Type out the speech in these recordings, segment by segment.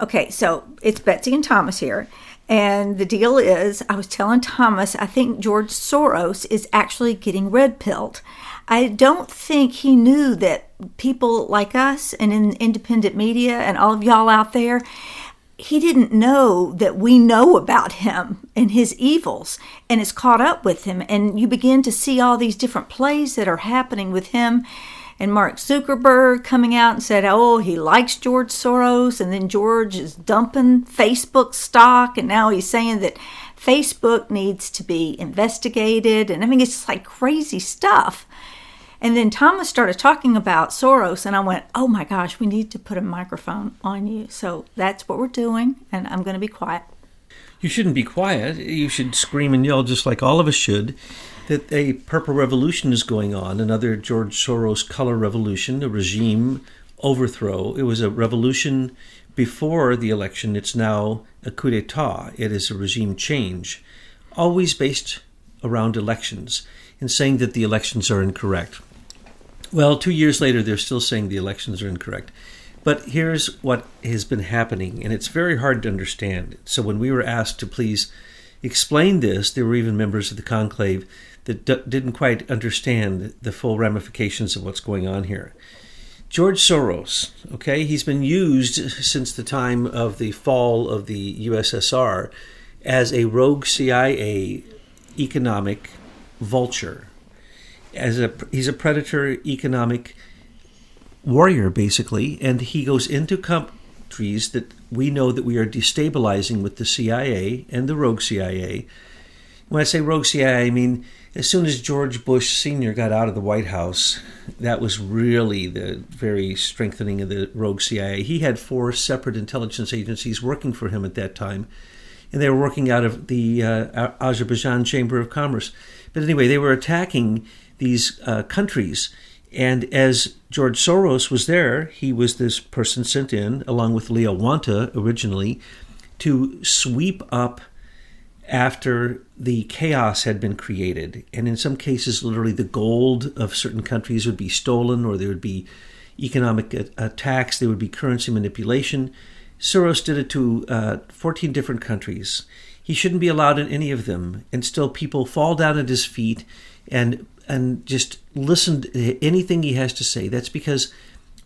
Okay, so it's Betsy and Thomas here. And the deal is, I was telling Thomas, I think George Soros is actually getting red-pilled. I don't think he knew that people like us and in independent media and all of y'all out there, he didn't know that we know about him and his evils, and it's caught up with him. And you begin to see all these different plays that are happening with him. And Mark Zuckerberg coming out and said, oh, he likes George Soros. And then George is dumping Facebook stock. And now he's saying that Facebook needs to be investigated. And I mean, it's just like crazy stuff. And then Thomas started talking about Soros. And I went, oh my gosh, we need to put a microphone on you. So that's what we're doing. And I'm going to be quiet. You shouldn't be quiet. You should scream and yell just like all of us should. That a purple revolution is going on, another George Soros color revolution, a regime overthrow. It was a revolution before the election. It's now a coup d'etat. It is a regime change, always based around elections and saying that the elections are incorrect. Well, 2 years later, they're still saying the elections are incorrect. But here's what has been happening, and it's very hard to understand. So when we were asked to please explain this, there were even members of the conclave that didn't quite understand the full ramifications of what's going on here. George Soros, okay, he's been used since the time of the fall of the USSR as a rogue CIA economic vulture. He's a predator economic warrior, basically, and he goes into countries that we know that we are destabilizing with the CIA and the rogue CIA. When I say rogue CIA, I mean as soon as George Bush Sr. got out of the White House, that was really the very strengthening of the rogue CIA. He had 4 separate intelligence agencies working for him at that time, and they were working out of the Azerbaijan Chamber of Commerce. But anyway, they were attacking these countries, and as George Soros was there, he was this person sent in, along with Leo Wanta originally, to sweep up after the chaos had been created. And in some cases, literally the gold of certain countries would be stolen, or there would be economic attacks, there would be currency manipulation. Soros did it to 14 different countries. He shouldn't be allowed in any of them. And still people fall down at his feet and just listen to anything he has to say. That's because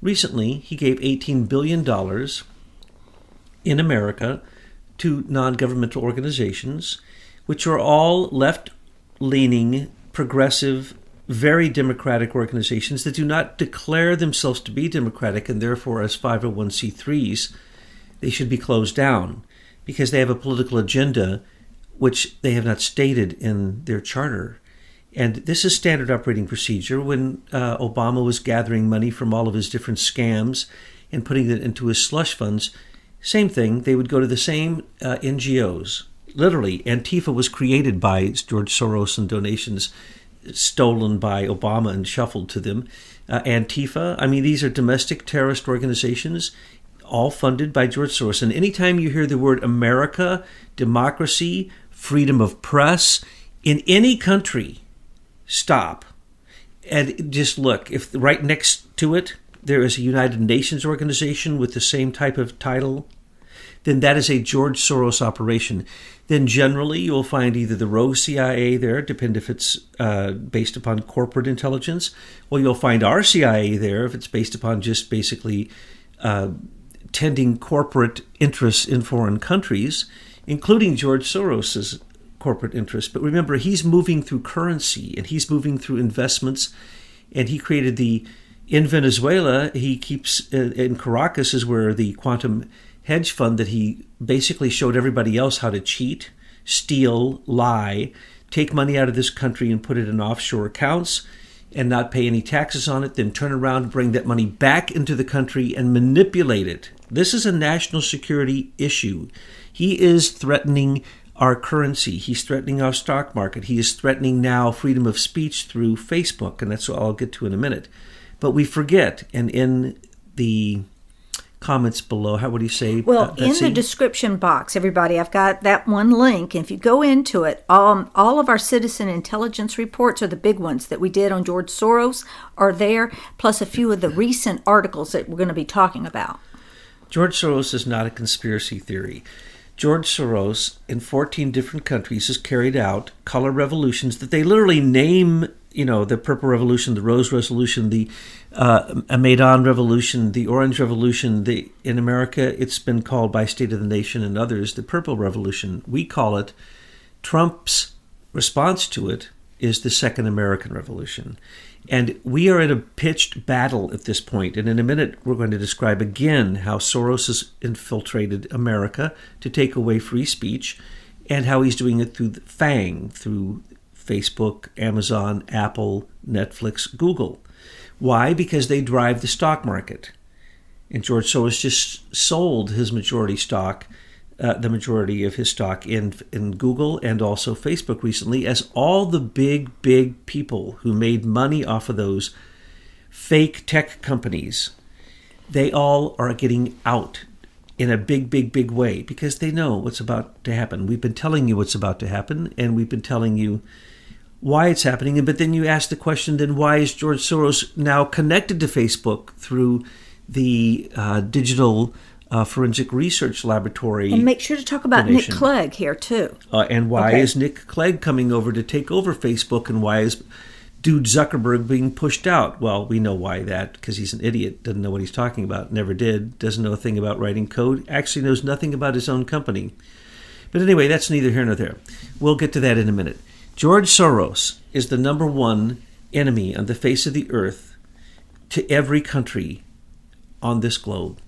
recently he gave $18 billion in America to non-governmental organizations, which are all left-leaning, progressive, very democratic organizations that do not declare themselves to be democratic, and therefore as 501c3s, they should be closed down because they have a political agenda which they have not stated in their charter. And this is standard operating procedure. When Obama was gathering money from all of his different scams and putting it into his slush funds, same thing, they would go to the same NGOs. Literally, Antifa was created by George Soros and donations stolen by Obama and shuffled to them. Antifa, I mean, these are domestic terrorist organizations, all funded by George Soros. And anytime you hear the word America, democracy, freedom of press, in any country, stop. And just look, if right next to it, there is a United Nations organization with the same type of title, then that is a George Soros operation. Then generally you'll find either the rogue CIA there, depend if it's based upon corporate intelligence, or you'll find our CIA there if it's based upon just basically tending corporate interests in foreign countries, including George Soros's corporate interests. But remember, he's moving through currency and he's moving through investments, and he created in Venezuela, he keeps, in Caracas is where the quantum hedge fund that he basically showed everybody else how to cheat, steal, lie, take money out of this country and put it in offshore accounts and not pay any taxes on it, then turn around, bring that money back into the country and manipulate it. This is a national security issue. He is threatening our currency. He's threatening our stock market. He is threatening now freedom of speech through Facebook, and that's what I'll get to in a minute. But we forget, and in the comments below, how would you say? Well, in the description box, everybody, I've got that one link. And if you go into it, all of our citizen intelligence reports are the big ones that we did on George Soros are there, plus a few of the recent articles that we're going to be talking about. George Soros is not a conspiracy theory. George Soros, in 14 different countries, has carried out color revolutions that they literally name, the Purple Revolution, the Rose Revolution, the Maidan Revolution, the Orange Revolution. In America, it's been called by State of the Nation and others the Purple Revolution. We call it. Trump's response to it is the Second American Revolution. And we are in a pitched battle at this point. And in a minute, we're going to describe again how Soros has infiltrated America to take away free speech and how he's doing it through FANG, through Facebook, Amazon, Apple, Netflix, Google. Why? Because they drive the stock market. And George Soros just sold his majority stock, the majority of his stock in Google and also Facebook recently, as all the big people who made money off of those fake tech companies, they all are getting out in a big way because they know what's about to happen. We've been telling you what's about to happen, and we've been telling you why it's happening. But then you ask the question, then why is George Soros now connected to Facebook through the digital forensic research laboratory? And make sure to talk about donation. Nick Clegg here, too. And why is Nick Clegg coming over to take over Facebook, and why is dude Zuckerberg being pushed out? Well, we know why that, because he's an idiot, doesn't know what he's talking about, never did, doesn't know a thing about writing code, actually knows nothing about his own company. But anyway, that's neither here nor there. We'll get to that in a minute. George Soros is the number one enemy on the face of the earth to every country on this globe.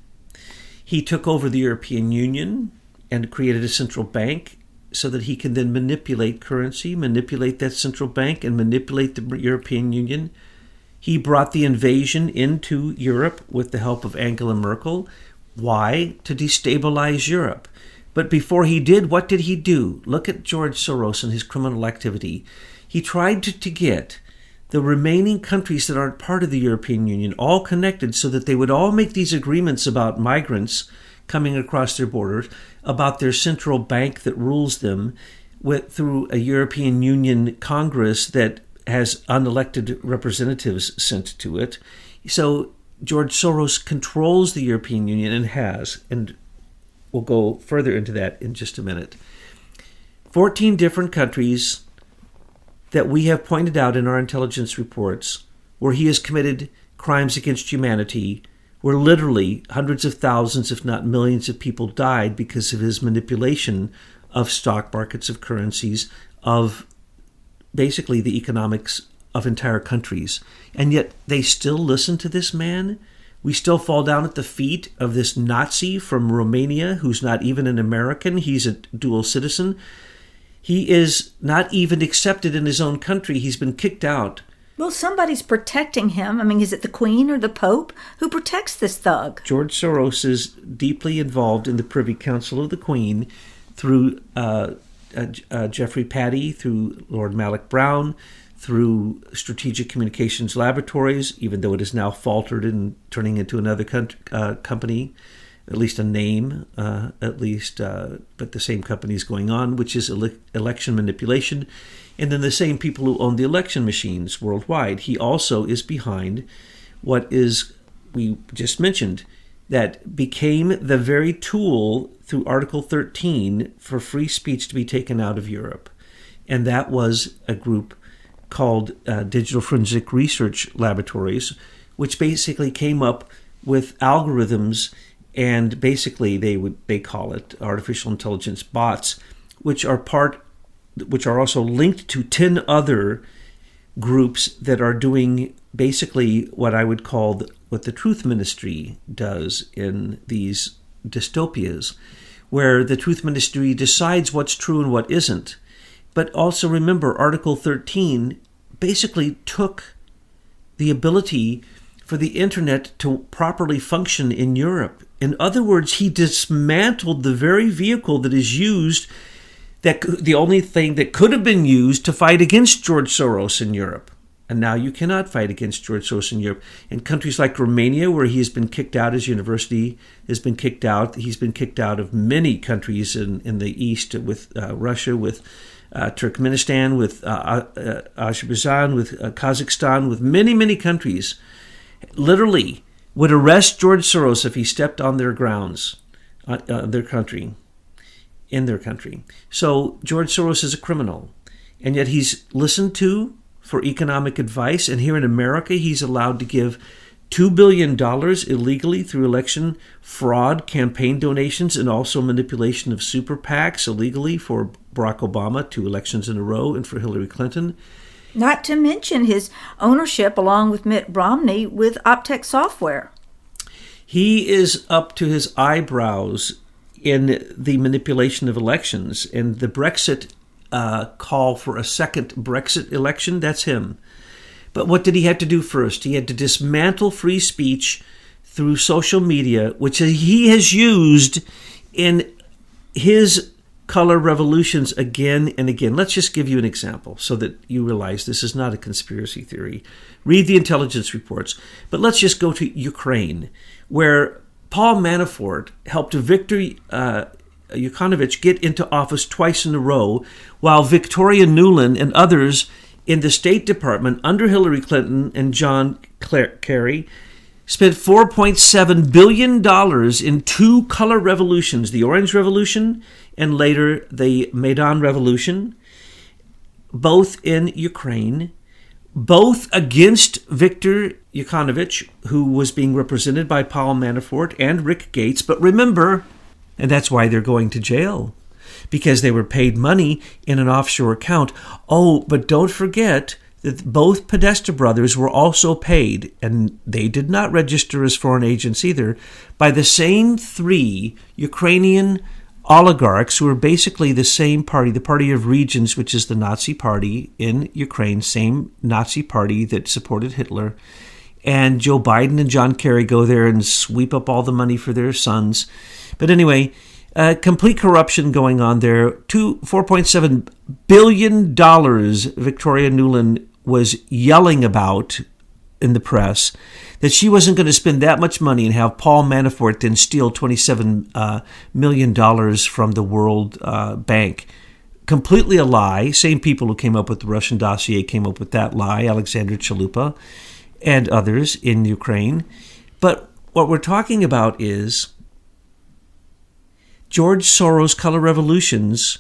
He took over the European Union and created a central bank so that he can then manipulate currency, manipulate that central bank, and manipulate the European Union. He brought the invasion into Europe with the help of Angela Merkel. Why? To destabilize Europe. But before he did, what did he do? Look at George Soros and his criminal activity. He tried to get the remaining countries that aren't part of the European Union all connected so that they would all make these agreements about migrants coming across their borders, about their central bank that rules them through a European Union Congress that has unelected representatives sent to it. So George Soros controls the European Union and has, and we'll go further into that in just a minute. 14 different countries that we have pointed out in our intelligence reports where he has committed crimes against humanity, where literally hundreds of thousands, if not millions of people died because of his manipulation of stock markets, of currencies, of basically the economics of entire countries. And yet they still listen to this man. We still fall down at the feet of this Nazi from Romania who's not even an American. He's a dual citizen. He is not even accepted in his own country. He's been kicked out. Well, somebody's protecting him. I mean, is it the Queen or the Pope? Who protects this thug? George Soros is deeply involved in the Privy Council of the Queen through Jeffrey Patty, through Lord Malloch Brown, through Strategic Communications Laboratories, even though it is now faltered and turning into another company, at least a name, but the same company is going on, which is election manipulation. And then the same people who own the election machines worldwide. He also is behind what is, we just mentioned, that became the very tool through Article 13 for free speech to be taken out of Europe. And that was a group called Digital Forensic Research Laboratories, which basically came up with algorithms, and basically they call it artificial intelligence bots, which are also linked to 10 other groups that are doing basically what I would call what the Truth Ministry does in these dystopias, where the Truth Ministry decides what's true and what isn't. But also remember, Article 13 basically took the ability for the internet to properly function in Europe. In other words, he dismantled the very vehicle that is used, that the only thing that could have been used to fight against George Soros in Europe. And now you cannot fight against George Soros in Europe. In countries like Romania, where he has been kicked out, his university has been kicked out. He's been kicked out of many countries in the East, with Russia, with Turkmenistan, with Azerbaijan, with Kazakhstan, with many countries. Literally, would arrest George Soros if he stepped on their grounds, in their country. So George Soros is a criminal, and yet he's listened to for economic advice, and here in America he's allowed to give $2 billion illegally through election fraud, campaign donations, and also manipulation of super PACs illegally for Barack Obama 2 elections in a row and for Hillary Clinton. Not to mention his ownership, along with Mitt Romney, with Optech Software. He is up to his eyebrows in the manipulation of elections, and the Brexit call for a second Brexit election, that's him. But what did he have to do first? He had to dismantle free speech through social media, which he has used in his color revolutions again and again. Let's just give you an example so that you realize this is not a conspiracy theory. Read the intelligence reports. But let's just go to Ukraine, where Paul Manafort helped Viktor Yanukovych get into office twice in a row, while Victoria Nuland and others in the State Department under Hillary Clinton and John Kerry spent $4.7 billion in 2 color revolutions, the Orange Revolution and later the Maidan Revolution, both in Ukraine, both against Viktor Yanukovych, who was being represented by Paul Manafort and Rick Gates. But remember, and that's why they're going to jail, because they were paid money in an offshore account. Oh, but don't forget that both Podesta brothers were also paid, and they did not register as foreign agents either, by the same 3 Ukrainian oligarchs who are basically the same party, the Party of Regions, which is the Nazi party in Ukraine, same Nazi party that supported Hitler. And Joe Biden and John Kerry go there and sweep up all the money for their sons. But anyway, complete corruption going on there. $4.7 billion Victoria Nuland was yelling about in the press, that she wasn't going to spend that much money and have Paul Manafort then steal $27 million from the World Bank. Completely a lie. Same people who came up with the Russian dossier came up with that lie, Alexander Chalupa and others in Ukraine. But what we're talking about is George Soros' color revolutions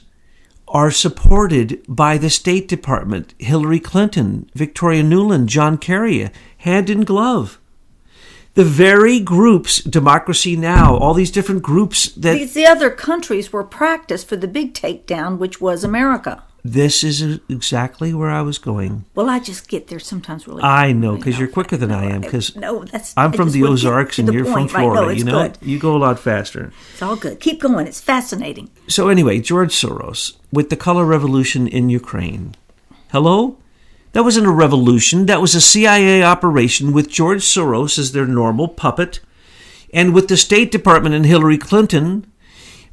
are supported by the State Department, Hillary Clinton, Victoria Nuland, John Kerry, hand in glove. The very groups, Democracy Now!, all these different groups that... The other countries were practiced for the big takedown, which was America. This is exactly where I was going. Well, I just get there sometimes really... I know, because you're quicker than I am, because I'm from the Ozarks and you're from Florida. Right? No, you know, good. You go a lot faster. It's all good. Keep going. It's fascinating. So anyway, George Soros, with the color revolution in Ukraine. Hello? That wasn't a revolution. That was a CIA operation with George Soros as their normal puppet, and with the State Department and Hillary Clinton,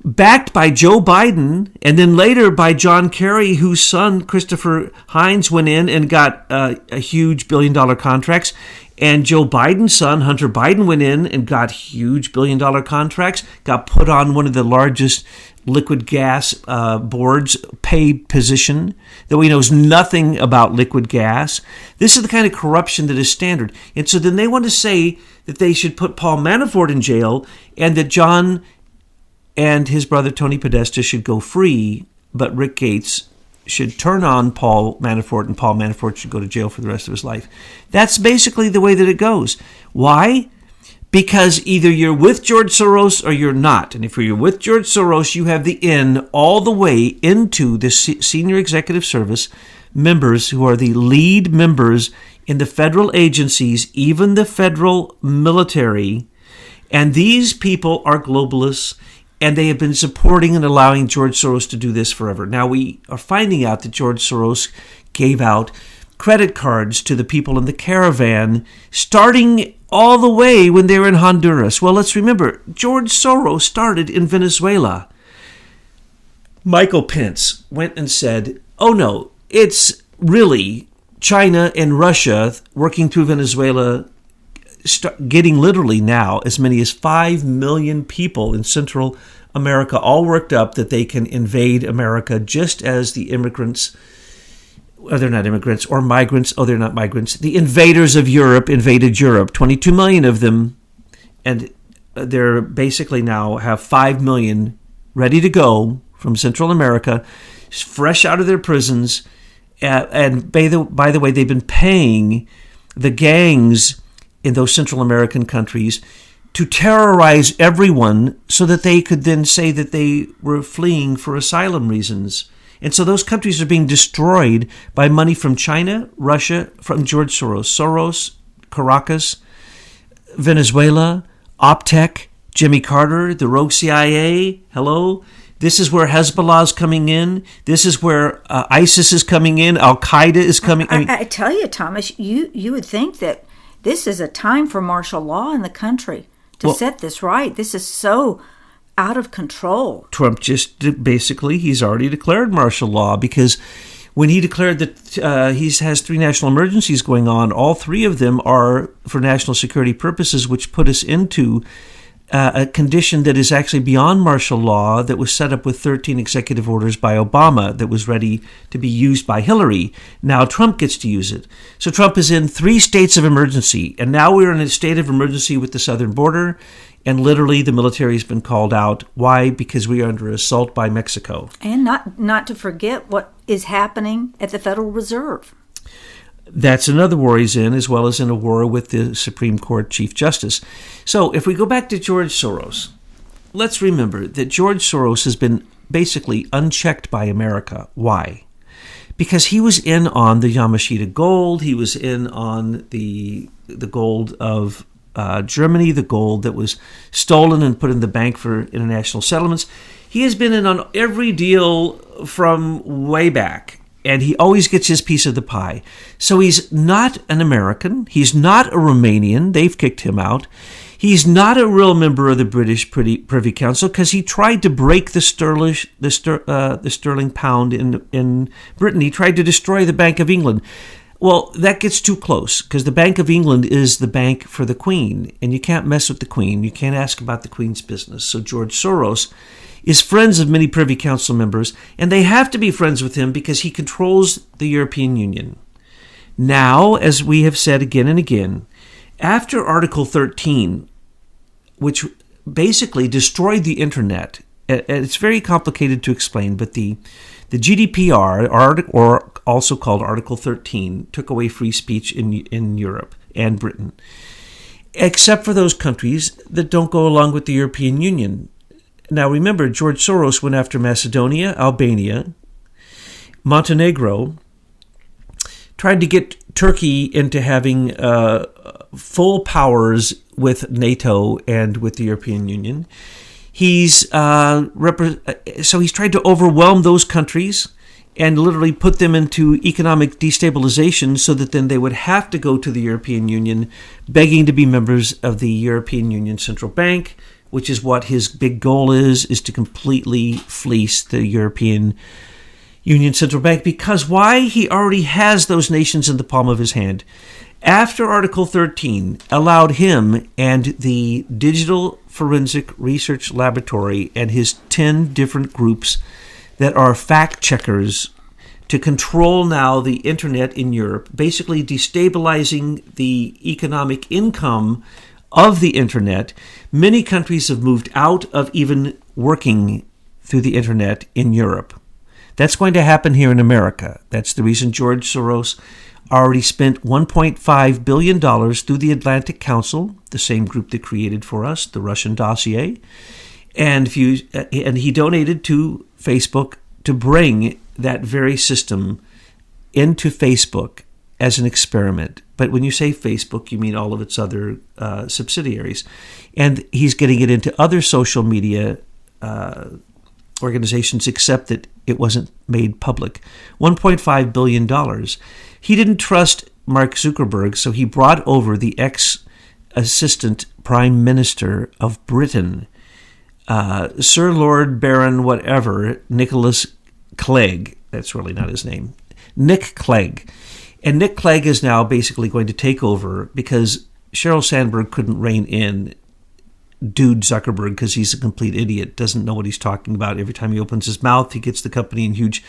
backed by Joe Biden, and then later by John Kerry, whose son, Christopher Hines, went in and got a huge billion-dollar contracts. And Joe Biden's son, Hunter Biden, went in and got huge billion-dollar contracts, got put on one of the largest liquid gas boards, paid position, that we knows nothing about liquid gas. This is the kind of corruption that is standard. And so then they want to say that they should put Paul Manafort in jail and that John and his brother Tony Podesta should go free, but Rick Gates should turn on Paul Manafort, and Paul Manafort should go to jail for the rest of his life. That's basically the way that it goes. Why? Because either you're with George Soros or you're not. And if you're with George Soros, you have the in all the way into the senior executive service members who are the lead members in the federal agencies, even the federal military. And these people are globalists, and they have been supporting and allowing George Soros to do this forever. Now, we are finding out that George Soros gave out credit cards to the people in the caravan, starting all the way when they were in Honduras. Well, let's remember, George Soros started in Venezuela. Michael Pence went and said, oh no, it's really China and Russia working through Venezuela, getting literally now as many as 5 million people in Central America all worked up that they can invade America, just as the immigrants, they're not immigrants, or migrants, they're not migrants, the invaders of Europe invaded Europe. 22 million of them and they're basically now have 5 million ready to go from Central America, fresh out of their prisons. And by the way, they've been paying the gangs in those Central American countries to terrorize everyone so that they could then say that they were fleeing for asylum reasons. And so those countries are being destroyed by money from China, Russia, from George Soros. Soros, Caracas, Venezuela, Optech, Jimmy Carter, the rogue CIA, hello? This is where Hezbollah is coming in. This is where ISIS is coming in. Al-Qaeda is coming in. I tell you, Thomas, you would think that this is a time for martial law in the country to set this right. This is so out of control. Trump just basically, he's already declared martial law, because when he declared that he has 3 national emergencies going on, all 3 of them are for national security purposes, which put us into a condition that is actually beyond martial law, that was set up with 13 executive orders by Obama that was ready to be used by Hillary. Now Trump gets to use it. So Trump is in 3 states of emergency, and now we're in a state of emergency with the southern border, and literally the military has been called out. Why? Because we are under assault by Mexico. And not to forget what is happening at the Federal Reserve. That's another war he's in, as well as in a war with the Supreme Court Chief Justice. So if we go back to George Soros, let's remember that George Soros has been basically unchecked by America. Why? Because he was in on the Yamashita gold. He was in on the gold of Germany, the gold that was stolen and put in the bank for international settlements. He has been in on every deal from way back. And he always gets his piece of the pie. So he's not an American. He's not a Romanian. They've kicked him out. He's not a real member of the British Privy Council, because he tried to break the sterling pound in Britain. He tried to destroy the Bank of England. Well, that gets too close, because the Bank of England is the bank for the Queen, and you can't mess with the Queen. You can't ask about the Queen's business. So George Soros is friends of many Privy Council members, and they have to be friends with him because he controls the European Union. Now, as we have said again and again, after Article 13, which basically destroyed the internet, and it's very complicated to explain, but the GDPR, or also called Article 13, took away free speech in Europe and Britain, except for those countries that don't go along with the European Union. Now remember, George Soros went after Macedonia, Albania, Montenegro, tried to get Turkey into having full powers with NATO and with the European Union. He's tried to overwhelm those countries and literally put them into economic destabilization, so that then they would have to go to the European Union begging to be members of the European Union Central Bank, which is what his big goal is to completely fleece the European Union Central Bank. Because why? He already has those nations in the palm of his hand. After Article 13 allowed him and the Digital Forensic Research Laboratory and his 10 different groups that are fact checkers to control now the internet in Europe, basically destabilizing the economic income of the internet, many countries have moved out of even working through the internet in Europe. That's going to happen here in America. That's the reason George Soros already spent $1.5 billion through the Atlantic Council, the same group that created for us the Russian dossier, and he donated to Facebook to bring that very system into Facebook as an experiment. But when you say Facebook, you mean all of its other subsidiaries. And he's getting it into other social media organizations, except that it wasn't made public. $1.5 billion. He didn't trust Mark Zuckerberg, so he brought over the ex-assistant prime minister of Britain, Sir Lord Baron whatever, Nicholas Clegg. That's really not his name. Nick Clegg. And Nick Clegg is now basically going to take over because Sheryl Sandberg couldn't rein in dude Zuckerberg because he's a complete idiot, doesn't know what he's talking about. Every time he opens his mouth, he gets the company in huge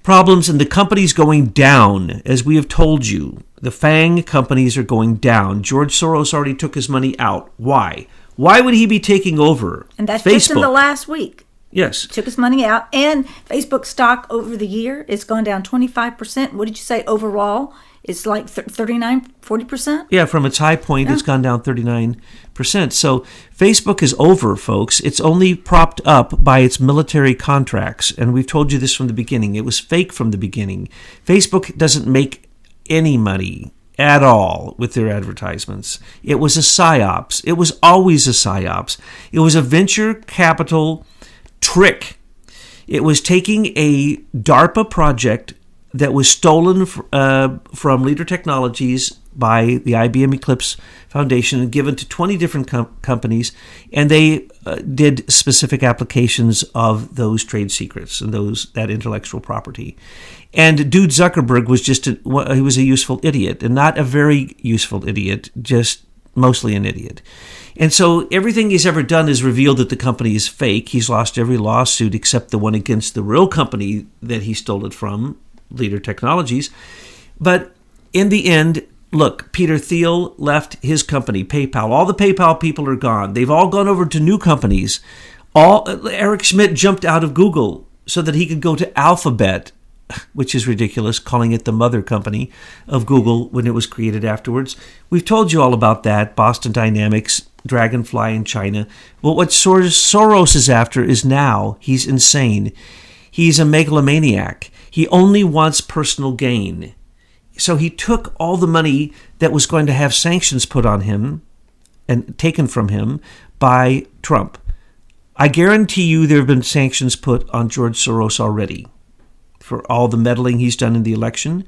problems, and the company's going down, as we have told you. The FANG companies are going down. George Soros already took his money out. Why? Why would he be taking over And that's Facebook? just in the last week. Yes. Took his money out. And Facebook stock over the year is gone down 25%. What did you say overall? It's like 39, 40%? Yeah, from its high point, It's gone down 39%. So Facebook is over, folks. It's only propped up by its military contracts. And we've told you this from the beginning. It was fake from the beginning. Facebook doesn't make any money at all with their advertisements. It was a psyops. It was always a psyops. It was a venture capital trick. It was taking a DARPA project that was stolen from Leader Technologies by the IBM Eclipse Foundation and given to 20 different companies, and they did specific applications of those trade secrets and that intellectual property. And dude Zuckerberg was he was a useful idiot, and not a very useful idiot, just mostly an idiot. And so everything he's ever done is revealed that the company is fake. He's lost every lawsuit except the one against the real company that he stole it from, Leader Technologies. But in the end, look, Peter Thiel left his company, PayPal. All the PayPal people are gone. They've all gone over to new companies. Eric Schmidt jumped out of Google so that he could go to Alphabet, which is ridiculous, calling it the mother company of Google when it was created afterwards. We've told you all about that, Boston Dynamics, Dragonfly in China. Well, what Soros is after is now he's insane. He's a megalomaniac. He only wants personal gain. So he took all the money that was going to have sanctions put on him and taken from him by Trump. I guarantee you there have been sanctions put on George Soros already for all the meddling he's done in the election,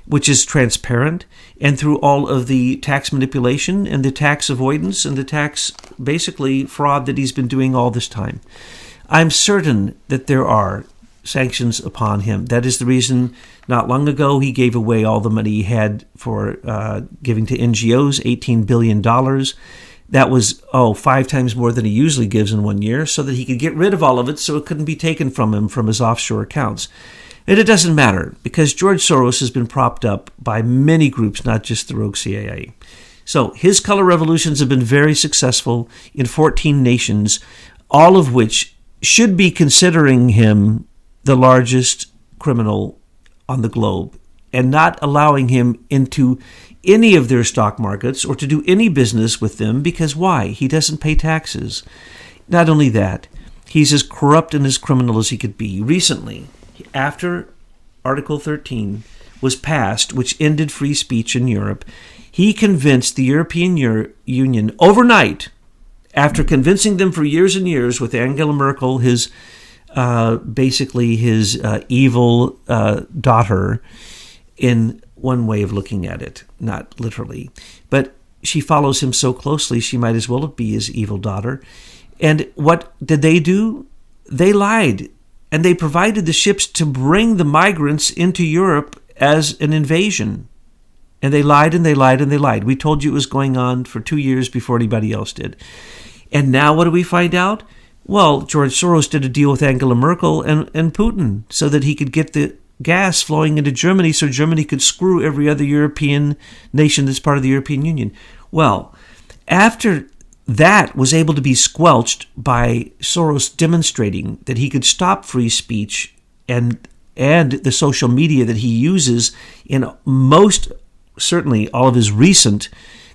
which is transparent, and through all of the tax manipulation and the tax avoidance and the tax, basically, fraud that he's been doing all this time. I'm certain that there are sanctions upon him. That is the reason not long ago he gave away all the money he had for giving to NGOs, $18 billion. That was, 5 times more than he usually gives in 1 year, so that he could get rid of all of it so it couldn't be taken from him from his offshore accounts. And it doesn't matter, because George Soros has been propped up by many groups, not just the rogue CIA. So his color revolutions have been very successful in 14 nations, all of which should be considering him the largest criminal on the globe and not allowing him into any of their stock markets or to do any business with them, because why? He doesn't pay taxes. Not only that, he's as corrupt and as criminal as he could be. Recently, after Article 13 was passed, which ended free speech in Europe, he convinced the European Union overnight, after convincing them for years and years with Angela Merkel, his evil daughter, in one way of looking at it, not literally. But she follows him so closely, she might as well be his evil daughter. And what did they do? They lied. And they provided the ships to bring the migrants into Europe as an invasion. And they lied and they lied and they lied. We told you it was going on for 2 years before anybody else did. And now what do we find out? Well, George Soros did a deal with Angela Merkel and Putin so that he could get the gas flowing into Germany so Germany could screw every other European nation that's part of the European Union. Well, after that was able to be squelched by Soros demonstrating that he could stop free speech and the social media that he uses in most, certainly all of his recent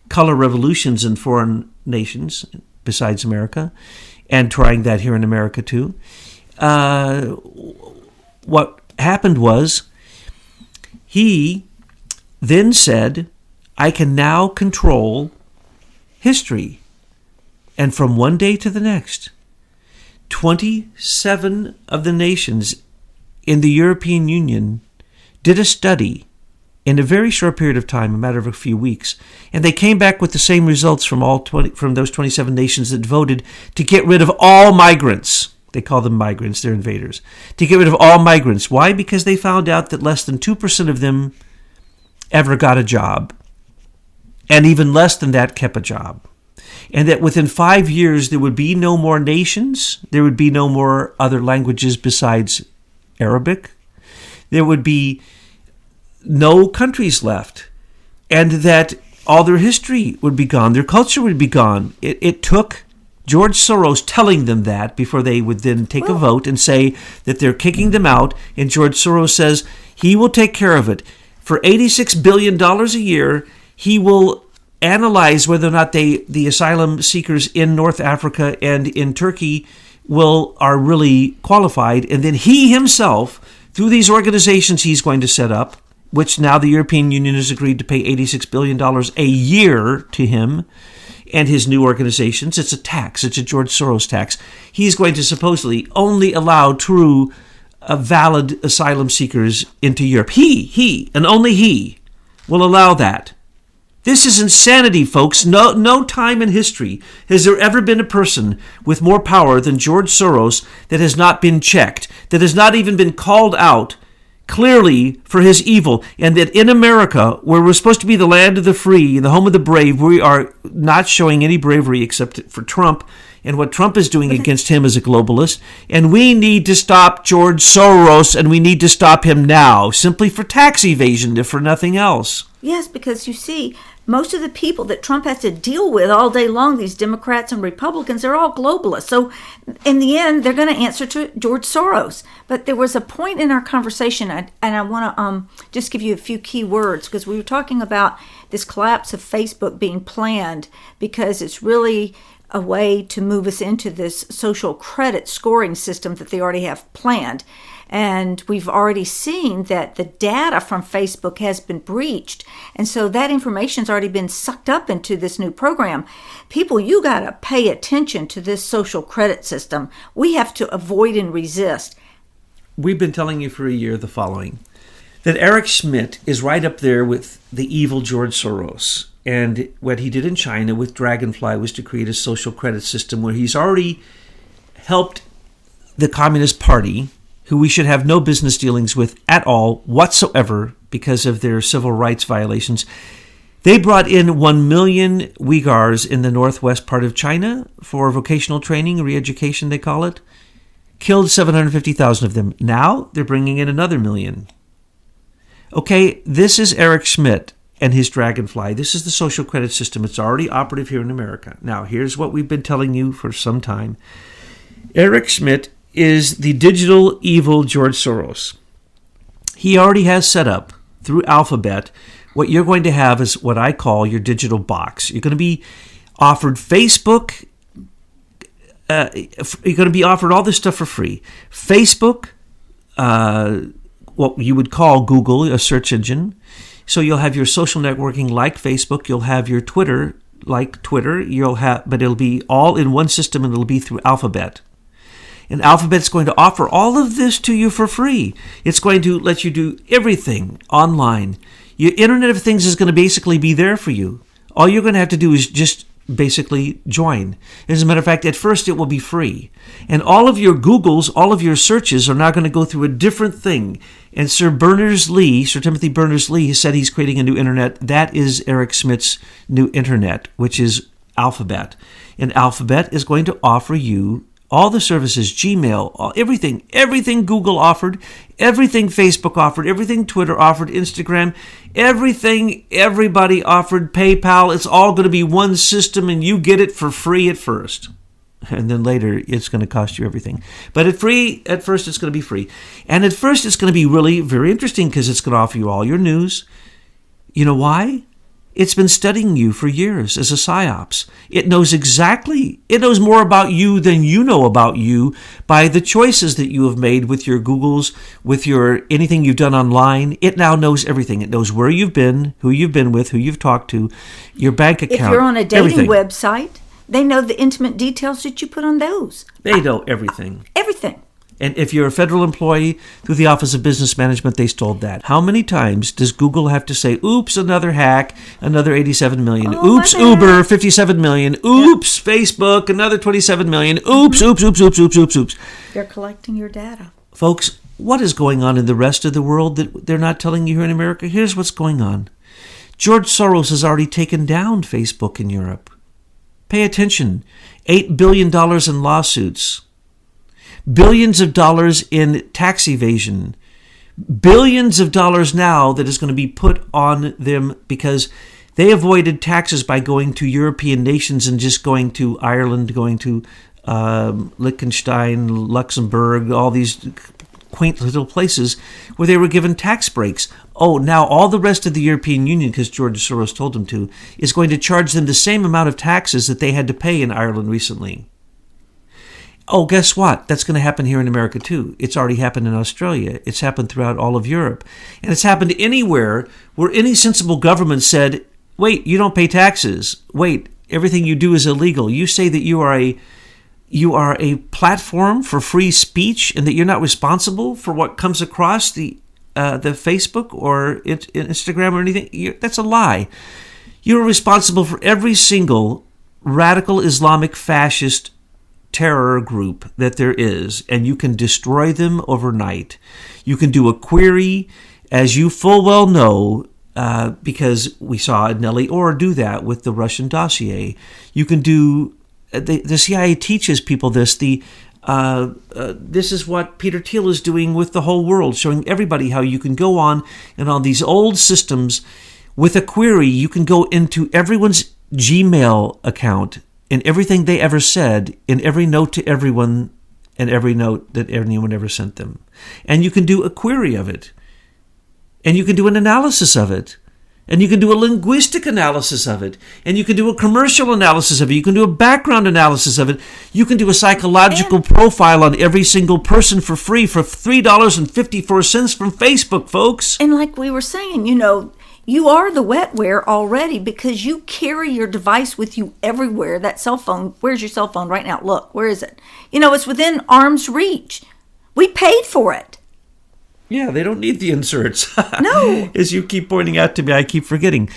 color revolutions in foreign nations besides America, and trying that here in America too. What happened was he then said, I can now control history. And from one day to the next, 27 of the nations in the European Union did a study in a very short period of time, a matter of a few weeks, and they came back with the same results from those 27 nations that voted to get rid of all migrants. They call them migrants, they're invaders. To get rid of all migrants. Why? Because they found out that less than 2% of them ever got a job, and even less than that kept a job. And that within 5 years, there would be no more nations. There would be no more other languages besides Arabic. there would be no countries left, and that all their history would be gone, their culture would be gone. It took George Soros telling them that before they would then take a vote and say that they're kicking them out, and George Soros says he will take care of it. For $86 billion a year, he will analyze whether or not the asylum seekers in North Africa and in Turkey are really qualified, and then he himself, through these organizations he's going to set up, which now the European Union has agreed to pay $86 billion a year to him and his new organizations. It's a tax. It's a George Soros tax. He's going to supposedly only allow true, valid asylum seekers into Europe. He, and only he, will allow that. This is insanity, folks. No time in history has there ever been a person with more power than George Soros that has not been checked, that has not even been called out clearly for his evil, and that in America, where we're supposed to be the land of the free, the home of the brave, we are not showing any bravery except for Trump and what Trump is doing against him as a globalist. And we need to stop George Soros, and we need to stop him now, simply for tax evasion, if for nothing else. Yes, because you see, most of the people that Trump has to deal with all day long, these Democrats and Republicans, they're all globalists. So in the end, they're going to answer to George Soros. But there was a point in our conversation, and I want to just give you a few key words, because we were talking about this collapse of Facebook being planned because it's really a way to move us into this social credit scoring system that they already have planned. And we've already seen that the data from Facebook has been breached. And so that information's already been sucked up into this new program. People, you got to pay attention to this social credit system. We have to avoid and resist. We've been telling you for a year the following, that Eric Schmidt is right up there with the evil George Soros. And what he did in China with Dragonfly was to create a social credit system where he's already helped the Communist Party, who we should have no business dealings with at all whatsoever because of their civil rights violations. They brought in 1 million Uyghurs in the northwest part of China for vocational training, re-education they call it. Killed 750,000 of them. Now they're bringing in another million. Okay, this is Eric Schmidt and his Dragonfly. This is the social credit system. It's already operative here in America. Now, here's what we've been telling you for some time. Eric Schmidt is the digital evil George Soros. He already has set up through Alphabet what you're going to have is what I call your digital box. You're going to be offered Facebook. You're going to be offered all this stuff for free. Facebook, what you would call Google, a search engine. So you'll have your social networking like Facebook. You'll have your Twitter like Twitter. But it'll be all in one system, and it'll be through Alphabet. And Alphabet's going to offer all of this to you for free. It's going to let you do everything online. Your Internet of Things is going to basically be there for you. All you're going to have to do is just basically join. As a matter of fact, at first it will be free. And all of your Googles, all of your searches are now going to go through a different thing. And Sir Timothy Berners-Lee, has said he's creating a new Internet. That is Eric Schmidt's new Internet, which is Alphabet. And Alphabet is going to offer you all the services, Gmail, everything Google offered, everything Facebook offered, everything Twitter offered, Instagram, everything everybody offered, PayPal. It's all going to be one system, and you get it for free at first. And then later, it's going to cost you everything. But at first, it's going to be free. And at first, it's going to be really very interesting because it's going to offer you all your news. You know why? It's been studying you for years as a psyops. It knows more about you than you know about you by the choices that you have made with your Googles, with your anything you've done online. It now knows everything. It knows where you've been, who you've been with, who you've talked to, your bank account. If you're on a dating everything. website, they know the intimate details that you put on those. They know everything. Everything. And if you're a federal employee through the Office of Business Management, they stole that. How many times does Google have to say, oops, another hack, another 87 million. Oops, Uber, 57 million. Oops, yep. Facebook, another 27 million. Oops, oops. They're collecting your data. Folks, what is going on in the rest of the world that they're not telling you here in America? Here's what's going on. George Soros has already taken down Facebook in Europe. Pay attention. $8 billion in lawsuits. Billions of dollars in tax evasion, billions of dollars now that is going to be put on them because they avoided taxes by going to European nations and just going to Ireland, going to Liechtenstein, Luxembourg, all these quaint little places where they were given tax breaks. Oh, now all the rest of the European Union, because George Soros told them to, is going to charge them the same amount of taxes that they had to pay in Ireland recently. Oh, guess what? That's going to happen here in America too. It's already happened in Australia. It's happened throughout all of Europe. And it's happened anywhere where any sensible government said, wait, you don't pay taxes. Wait, everything you do is illegal. You say that you are a platform for free speech and that you're not responsible for what comes across the Facebook or Instagram or anything. That's a lie. You're responsible for every single radical Islamic fascist terror group that there is, and you can destroy them overnight. You can do a query, as you full well know, because we saw Nellie Orr do that with the Russian dossier. You can do, the CIA teaches people this, this is what Peter Thiel is doing with the whole world, showing everybody how you can go on and on these old systems with a query, you can go into everyone's Gmail account and everything they ever said in every note to everyone and every note that anyone ever sent them. And you can do a query of it. And you can do an analysis of it. And you can do a linguistic analysis of it. And you can do a commercial analysis of it. You can do a background analysis of it. You can do a psychological profile on every single person for free for $3.54 from Facebook, folks. And like we were saying, you are the wetware already because you carry your device with you everywhere. That cell phone, where's your cell phone right now? Look, where is it? It's within arm's reach. We paid for it. Yeah, they don't need the inserts. No. As you keep pointing out to me, I keep forgetting.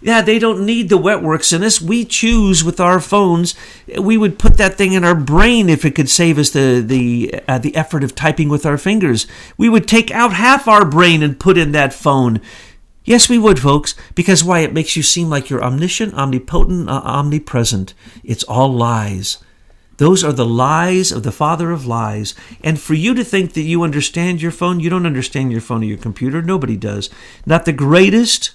Yeah, they don't need the wetworks in us. We choose with our phones. We would put that thing in our brain if it could save us the effort of typing with our fingers. We would take out half our brain and put in that phone. Yes, we would, folks, because why? It makes you seem like you're omniscient, omnipotent, omnipresent. It's all lies. Those are the lies of the father of lies. And for you to think that you understand your phone, you don't understand your phone or your computer. Nobody does. Not the greatest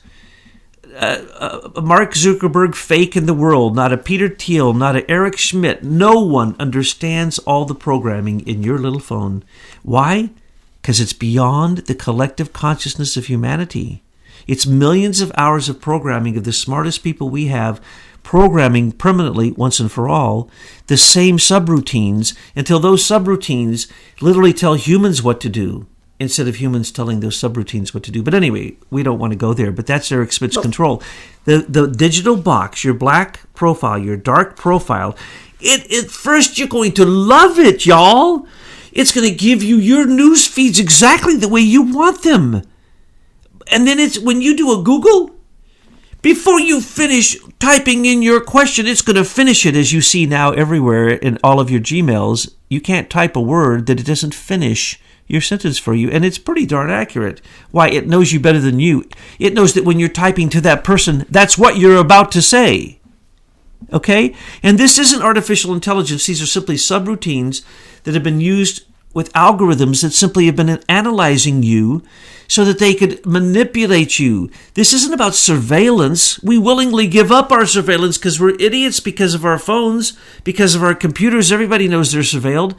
Mark Zuckerberg fake in the world, not a Peter Thiel, not a Eric Schmidt. No one understands all the programming in your little phone. Why? Because it's beyond the collective consciousness of humanity. It's millions of hours of programming of the smartest people we have, programming permanently, once and for all, the same subroutines until those subroutines literally tell humans what to do instead of humans telling those subroutines what to do. But anyway, we don't want to go there, but that's Eric Schmidt's control. The digital box, your black profile, your dark profile, it first you're going to love it, y'all. It's going to give you your news feeds exactly the way you want them. And then it's when you do a Google, before you finish typing in your question, it's going to finish it, as you see now everywhere in all of your Gmails. You can't type a word that it doesn't finish your sentence for you, and it's pretty darn accurate. Why? It knows you better than you. It knows that when you're typing to that person, that's what you're about to say. Okay? And this isn't artificial intelligence. These are simply subroutines that have been used with algorithms that simply have been analyzing you so that they could manipulate you. This isn't about surveillance. We willingly give up our surveillance because we're idiots because of our phones, because of our computers. Everybody knows they're surveilled.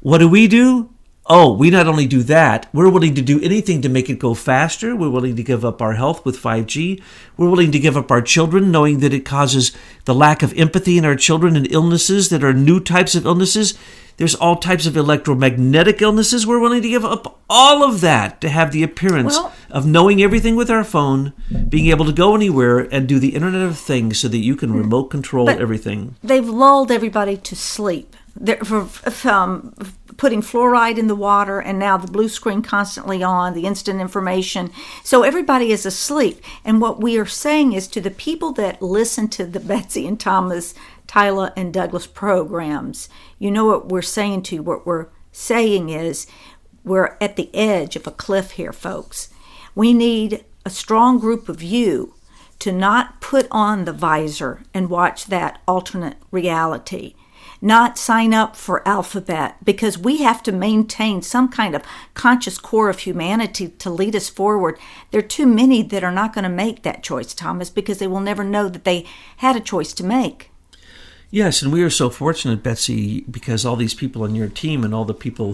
What do? Oh, we not only do that, we're willing to do anything to make it go faster. We're willing to give up our health with 5G. We're willing to give up our children, knowing that it causes the lack of empathy in our children and illnesses that are new types of illnesses. There's all types of electromagnetic illnesses. We're willing to give up all of that to have the appearance of knowing everything with our phone, being able to go anywhere and do the Internet of Things so that you can remote control everything. They've lulled everybody to sleep. They're putting fluoride in the water, and now the blue screen constantly on, the instant information. So everybody is asleep. And what we are saying is to the people that listen to the Betsy and Thomas, Tyler and Douglas programs, you know what we're saying to you? What we're saying is we're at the edge of a cliff here, folks. We need a strong group of you to not put on the visor and watch that alternate reality. not sign up for Alphabet, because we have to maintain some kind of conscious core of humanity to lead us forward. There are too many that are not going to make that choice, Thomas, because they will never know that they had a choice to make. Yes, and we are so fortunate, Betsy, because all these people on your team and all the people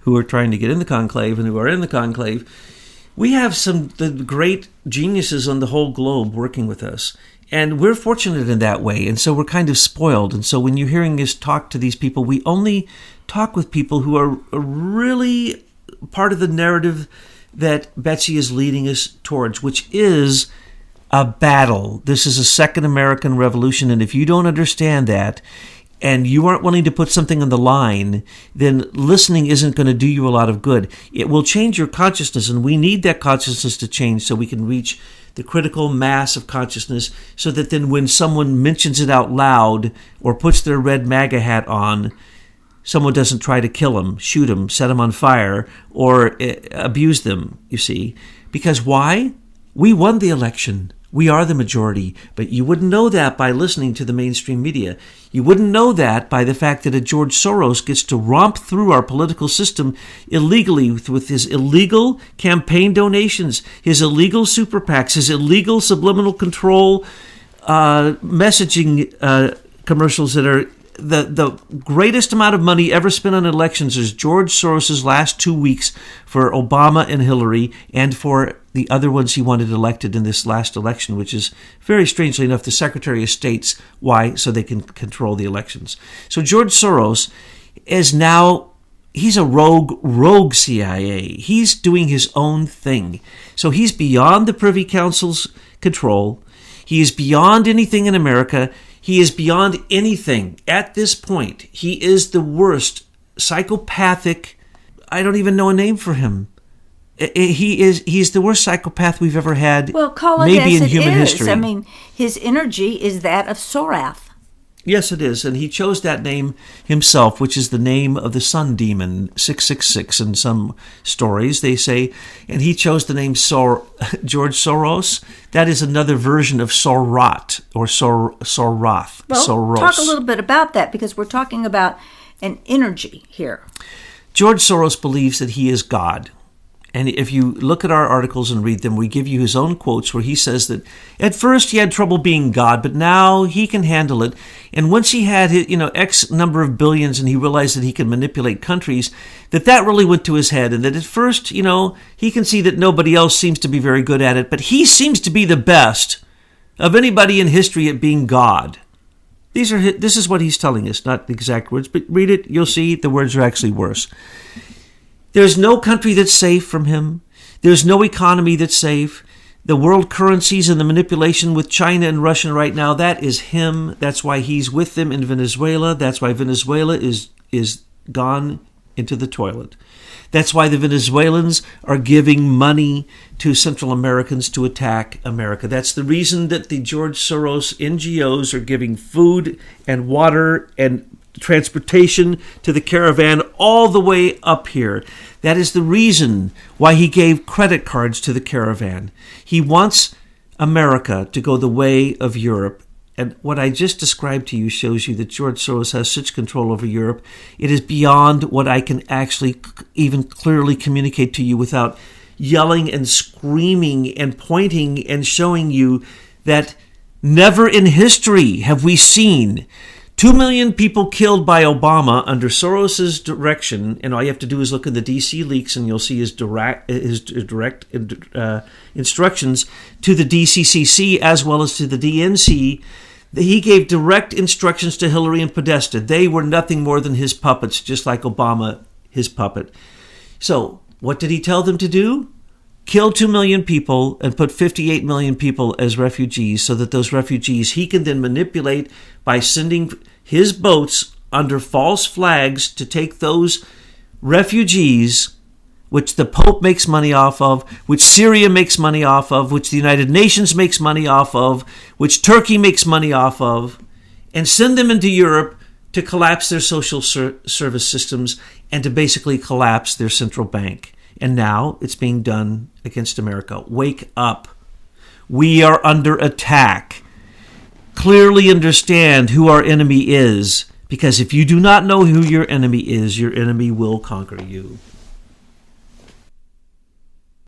who are trying to get in the conclave and who are in the conclave, we have the great geniuses on the whole globe working with us. And we're fortunate in that way, and so we're kind of spoiled. And so when you're hearing us talk to these people, we only talk with people who are really part of the narrative that Betsy is leading us towards, which is a battle. This is a second American Revolution, and if you don't understand that, and you aren't willing to put something on the line, then listening isn't going to do you a lot of good. It will change your consciousness, and we need that consciousness to change so we can reach the critical mass of consciousness, so that then when someone mentions it out loud or puts their red MAGA hat on, someone doesn't try to kill them, shoot them, set them on fire, or abuse them, you see. Because why? We won the election. We are the majority, but you wouldn't know that by listening to the mainstream media. You wouldn't know that by the fact that a George Soros gets to romp through our political system illegally with his illegal campaign donations, his illegal super PACs, his illegal subliminal control messaging commercials that are the greatest amount of money ever spent on elections is George Soros's last 2 weeks for Obama and Hillary, and for the other ones he wanted elected in this last election, which is, very strangely enough, the Secretary of State's. Why? So they can control the elections. So George Soros is now, he's a rogue CIA. He's doing his own thing. So he's beyond the Privy Council's control. He is beyond anything in America. He is beyond anything at this point. He is the worst psychopathic, I don't even know a name for him. He's the worst psychopath we've ever had, well, call it maybe as in it human is. history. I mean, his energy is that of Sorath. Yes, it is. And he chose that name himself, which is the name of the sun demon, 666 in some stories, they say. And he chose the name George Soros. That is another version of Sorot or Soroth. Well, Soros. Talk a little bit about that, because we're talking about an energy here. George Soros believes that he is God. And if you look at our articles and read them, we give you his own quotes where he says that at first he had trouble being God, but now he can handle it. And once he had X number of billions and he realized that he can manipulate countries, that really went to his head. And that at first, he can see that nobody else seems to be very good at it, but he seems to be the best of anybody in history at being God. This is what he's telling us, not the exact words, but read it, you'll see the words are actually worse. There's no country that's safe from him. There's no economy that's safe. The world currencies and the manipulation with China and Russia right now, that is him. That's why he's with them in Venezuela. That's why Venezuela is gone into the toilet. That's why the Venezuelans are giving money to Central Americans to attack America. That's the reason that the George Soros NGOs are giving food and water and transportation to the caravan all the way up here. That is the reason why he gave credit cards to the caravan. He wants America to go the way of Europe. And what I just described to you shows you that George Soros has such control over Europe. It is beyond what I can actually even clearly communicate to you without yelling and screaming and pointing and showing you that never in history have we seen 2 million people killed by Obama under Soros's direction, and all you have to do is look at the DC leaks and you'll see his direct instructions to the DCCC as well as to the DNC. He gave direct instructions to Hillary and Podesta. They were nothing more than his puppets, just like Obama, his puppet. So what did he tell them to do? Kill 2 million people and put 58 million people as refugees, so that those refugees he can then manipulate by sending his boats under false flags to take those refugees, which the Pope makes money off of, which Syria makes money off of, which the United Nations makes money off of, which Turkey makes money off of, and send them into Europe to collapse their social service systems and to basically collapse their central bank. And now it's being done against America. Wake up. We are under attack. Clearly understand who our enemy is. Because if you do not know who your enemy is, your enemy will conquer you.